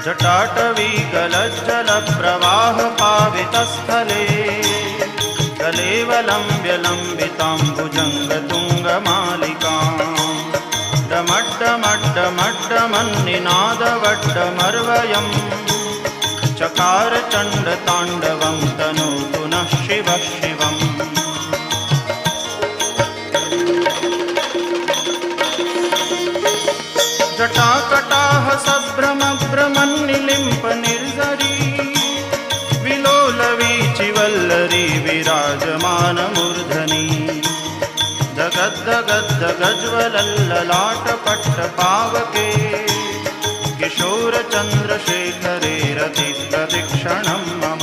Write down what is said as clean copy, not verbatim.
जटाटवीगलज्जलप्रवाहपावितस्थले कलेवलम्ब्यलम्बिताम्बुजङ्गतुङ्गमालिकां डमड्डमड्डमड्डमन्निनादवड्डमर्वयम् चकार चण्डताण्डवं तनोतु नः शिवः शिवम्। जटाकटाह सभ्रमभ्रमन्निलिम्प निर्झरी विलोलवीचिवल्लरी विराजमानमूर्धनि दगद्दगद्दगज्ज्वलल्ललाटपट्टपावके किशोरचन्द्रशेखरे रतिप्रदक्षिणं मम।